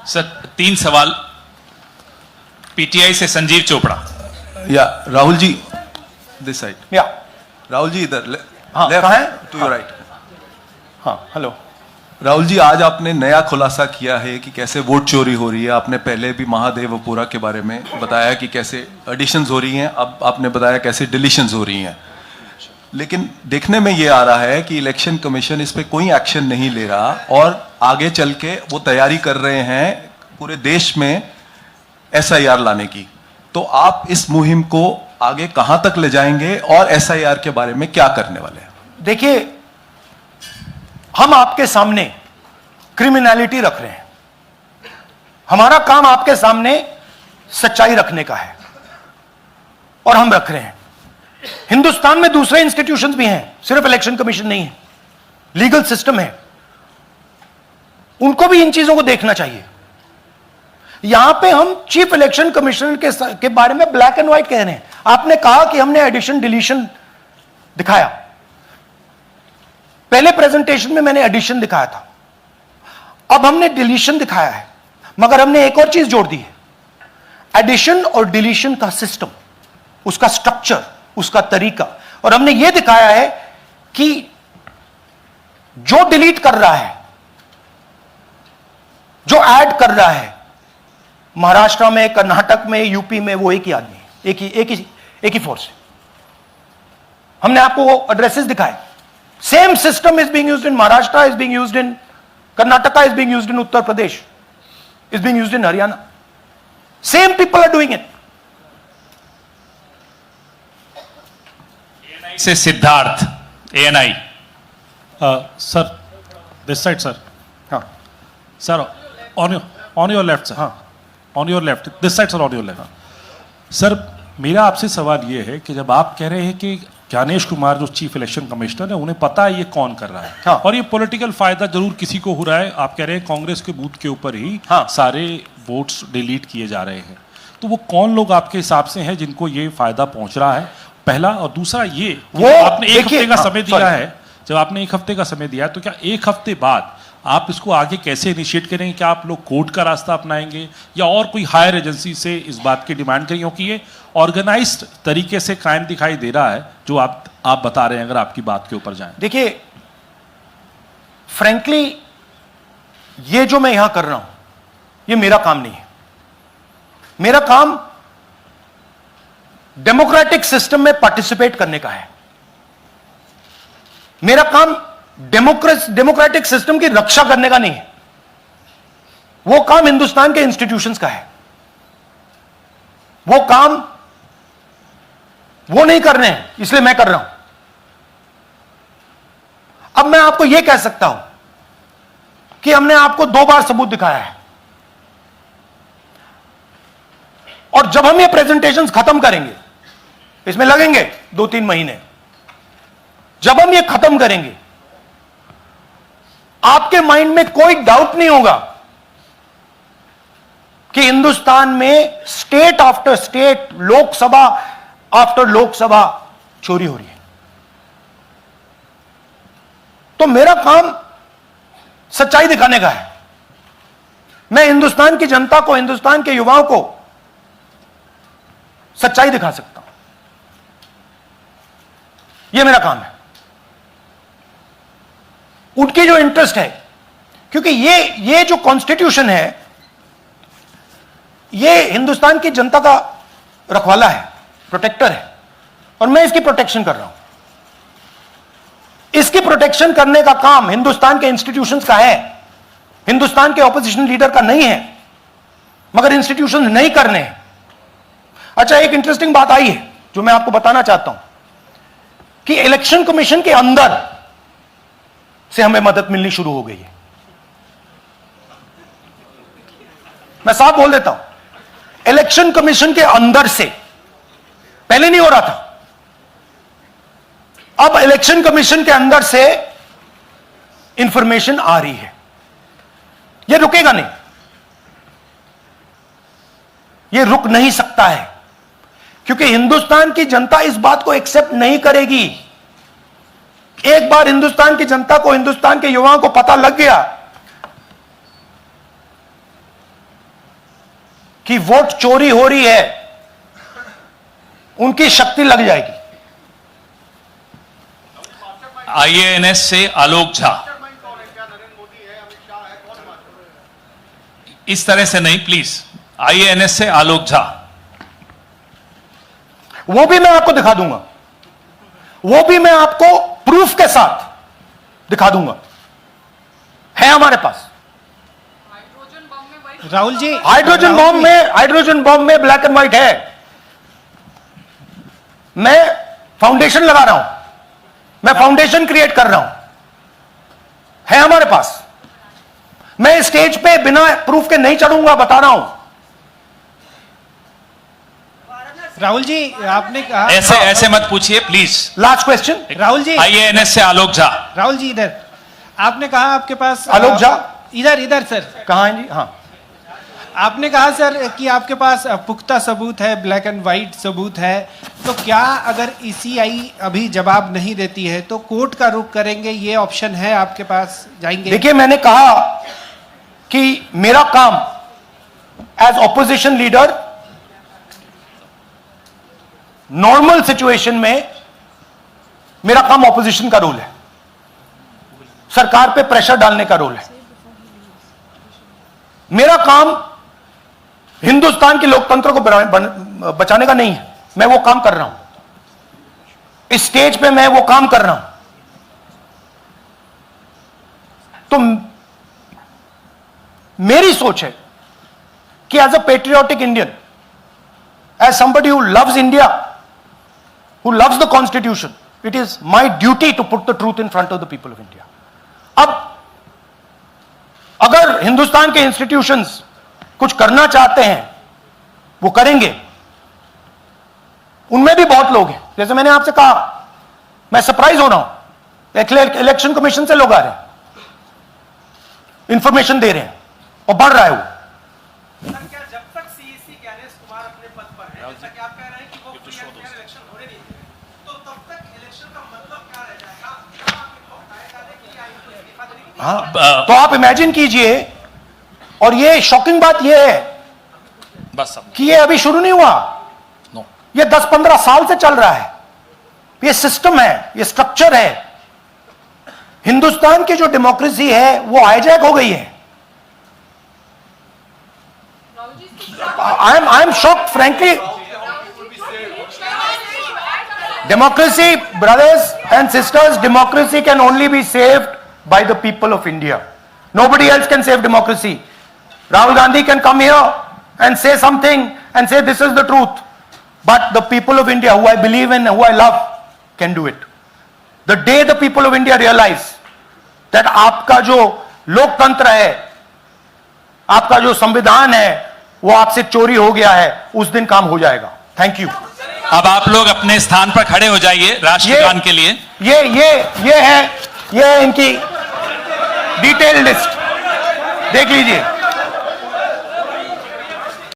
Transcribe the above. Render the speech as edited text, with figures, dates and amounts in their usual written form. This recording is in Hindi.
सर 3 सवाल। पीटीआई से संजीव चोपड़ा। या राहुल जी, दिस साइड। या राहुल जी इधर। हाँ, कहाँ है? To your right. हाँ, हेलो। राहुल जी, आज आपने नया खुलासा किया है कि कैसे वोट चोरी हो रही है। आपने पहले भी महादेवपुरा के बारे में बताया कि कैसे एडिशंस हो रही हैं, अब आपने बताया कैसे डिलीशंस हो रही हैं। लेकिन देखने में ये आ रहा है कि इलेक्शन कमीशन इस पे कोई एक्शन नहीं ले रहा और आगे चल के वो तैयारी कर रहे हैं पूरे देश में एसआईआर लाने की। तो आप इस मुहिम को आगे कहां तक ले जाएंगे और एसआईआर के बारे में क्या करने वाले हैं? देखिए, हम आपके सामने क्रिमिनलिटी रख रहे हैं। हमारा काम आपके सामने सच्चाई रखने का है और हम रख रहे हैं। हिंदुस्तान में दूसरे इंस्टीट्यूशंस भी हैं, सिर्फ इलेक्शन कमीशन नहीं है, लीगल सिस्टम है, उनको भी इन चीजों को देखना चाहिए। यहां पे हम चीफ इलेक्शन कमिश्नर के बारे में ब्लैक एंड व्हाइट कह रहे हैं। आपने कहा कि हमने एडिशन डिलीशन दिखाया। पहले प्रेजेंटेशन में मैंने एडिशन दिखाया था, अब हमने डिलीशन दिखाया है, मगर हमने एक और चीज जोड़ दी है। एडिशन और डिलीशन का सिस्टम, उसका स्ट्रक्चर, उसका तरीका, और हमने यह दिखाया है कि जो डिलीट कर रहा है, जो ऐड कर रहा है, महाराष्ट्र में, कर्नाटक में, यूपी में, वो एक ही आदमी है, एक ही फोर्स है। हमने आपको वो एड्रेसेस दिखाए। Same system is being used in Maharashtra, is being used in Karnataka, is being used in Uttar Pradesh, is being used in Haryana. Same people are doing it. Say Siddharth, ANI. Sir, this side sir. हाँ sir, on your left sir. हाँ, on your left, this side sir, on your left. Sir, मेरा आपसे सवाल ये है कि जब आप कह रहे हैं कि ज्ञानेश कुमार जो चीफ इलेक्शन कमिश्नर है, उन्हें पता है ये कौन कर रहा है, हाँ, और ये पॉलिटिकल फायदा जरूर किसी को हो रहा है। आप कह रहे हैं कांग्रेस के बूथ के ऊपर ही हाँ, सारे वोट्स डिलीट किए जा रहे हैं, तो वो कौन लोग आपके हिसाब से हैं जिनको ये फायदा पहुंच रहा है? पहला। और दूसरा ये, वो आपने एक हफ्ते का समय दिया है, जब आपने एक हफ्ते का समय दिया है, तो क्या एक हफ्ते बाद आप इसको आगे कैसे इनिशिएट करेंगे? क्या आप लोग कोर्ट का रास्ता अपनाएंगे या और कोई हायर एजेंसी से इस बात की डिमांड करेंगे? क्योंकि ये ऑर्गेनाइज्ड तरीके से क्राइम दिखाई दे रहा है जो आप बता रहे हैं, अगर आपकी बात के ऊपर जाएं। देखिए, फ्रैंकली ये जो मैं यहां कर रहा हूं, ये मेरा काम नहीं है। मेरा काम डेमोक्रेटिक सिस्टम में पार्टिसिपेट करने का है। मेरा काम डेमोक्रेटिक सिस्टम की रक्षा करने का नहीं है। वो काम हिंदुस्तान के इंस्टीट्यूशंस का है। वो काम वो नहीं कर रहे हैं, इसलिए मैं कर रहा हूं। अब मैं आपको यह कह सकता हूं कि हमने आपको 2 बार सबूत दिखाया है, और जब हम ये प्रेजेंटेशंस खत्म करेंगे, इसमें लगेंगे 2-3 महीने, जब हम ये खत्म करेंगे, आपके माइंड में कोई डाउट नहीं होगा कि हिंदुस्तान में state after state, Lok Sabha after Lok Sabha चोरी हो रही है। तो मेरा काम सच्चाई दिखाने का है। मैं हिंदुस्तान की जनता को, हिंदुस्तान के युवाओं को सच्चाई दिखा सकता हूं। यह मेरा काम है। उनकी जो इंटरेस्ट है, क्योंकि ये जो कॉन्स्टिट्यूशन है, ये हिंदुस्तान की जनता का रखवाला है, प्रोटेक्टर है, और मैं इसकी प्रोटेक्शन कर रहा हूं। इसकी प्रोटेक्शन करने का काम हिंदुस्तान के इंस्टीट्यूशंस का है, हिंदुस्तान के ऑपोजिशन लीडर का नहीं है, मगर इंस्टीट्यूशंस नहीं करने हैं। अच्छा, एक इंटरेस्टिंग बात आई है जो मैं आपको बताना चाहता हूं कि इलेक्शन कमीशन के अंदर से हमें मदद मिलनी शुरू हो गई है। मैं साफ बोल देता हूं, इलेक्शन कमीशन के अंदर से, पहले नहीं हो रहा था, अब इलेक्शन कमीशन के अंदर से इंफॉर्मेशन आ रही है। यह रुकेगा नहीं, यह रुक नहीं सकता है, क्योंकि हिंदुस्तान की जनता इस बात को एक्सेप्ट नहीं करेगी। एक बार हिंदुस्तान की जनता को, हिंदुस्तान के युवाओं को पता लग गया कि वोट चोरी हो रही है, उनकी शक्ति लग जाएगी। IANS से आलोक झा। इस तरह से नहीं प्लीज। IANS से आलोक झा। वो भी मैं आपको दिखा दूंगा, वो भी मैं आपको प्रूफ के साथ दिखा दूंगा, है हमारे पास। राहुल जी, हाइड्रोजन बॉम्ब में ब्लैक एंड व्हाइट है। मैं फाउंडेशन लगा रहा हूं, मैं फाउंडेशन क्रिएट कर रहा हूं, है हमारे पास। मैं स्टेज पे बिना प्रूफ के नहीं चढ़ूंगा, बता रहा हूं। राहुल जी, आपने कहा ऐसे ऐसे मत पूछिए please. Last question. Rahul ji, IANS से आलोक झा। राहुल जी इधर, आपने कहा आपके पास आलोक झा, इधर सर, कहां हैं जी? हाँ, आपने कहा सर कि आपके पास पुख्ता सबूत है, ब्लैक एंड व्हाइट सबूत है, तो क्या अगर ECI अभी जवाब नहीं देती है तो कोर्ट का रुख करेंगे, ये ऑप्शन है आपके पास, जाएंगे? देखिए, मैंने कहा कि मेरा काम as opposition leader normal situation में मेरा काम ऑपोजिशन का रोल है, सरकार पे प्रेशर डालने का रोल है। मेरा काम हिंदुस्तान के लोकतंत्र को बचाने का नहीं है। मैं वो काम कर रहा हूं, इस स्टेज पे मैं वो काम कर रहा हूं। तो मेरी सोच है कि as a patriotic Indian, as somebody who loves India, who loves the constitution, it is my duty to put the truth in front of the people of India. अब अगर हिंदुस्तान के इंस्टीट्यूशंस कुछ करना चाहते हैं, वो करेंगे। उनमें भी बहुत लोग हैं, जैसे मैंने आपसे कहा, मैं सरप्राइज हो रहा हूं, इलेक्शन कमीशन से लोग आ रहे हैं, इंफॉर्मेशन दे रहे हैं, और बढ़ रहा है वो। सर, क्या जब तक CEC ज्ञानेश कुमार अपने पद पर है, जैसा कि आप कह रहे हैं कि वो फ्री एंड फेयर इलेक्शन होने नहीं देंगे, तो तब तक इलेक्शन का मतलब क्या रह जाएगा? क्या आप इनको हटाए जाने के लिए इनको इस्तीफा देने की? हाँ, तो आप इमेजिन कीजिए, और ये शॉकिंग बात ये है बस अब कि ये अभी शुरू नहीं हुआ, नो। ये 10-15 साल से चल रहा है। ये सिस्टम है, ये स्ट्रक्चर है। हिंदुस्तान की जो डेमोक्रेसी है वो हाईजैक हो गई है। I am shocked frankly. Democracy, brothers and sisters, democracy can only be saved by the people of India. Nobody else can save democracy. Rahul Gandhi can come here and say something and say this is the truth. But the people of India, who I believe in, who I love, can do it. The day the people of India realize that आपका जो लोकतंत्र है, आपका जो संविधान है, वो आपसे चोरी हो गया है, उस दिन काम हो जाएगा। Thank you. अब आप लोग अपने स्थान पर खड़े हो जाइए राष्ट्रगान के लिए। ये है इनकी डिटेल लिस्ट, देख लीजिए।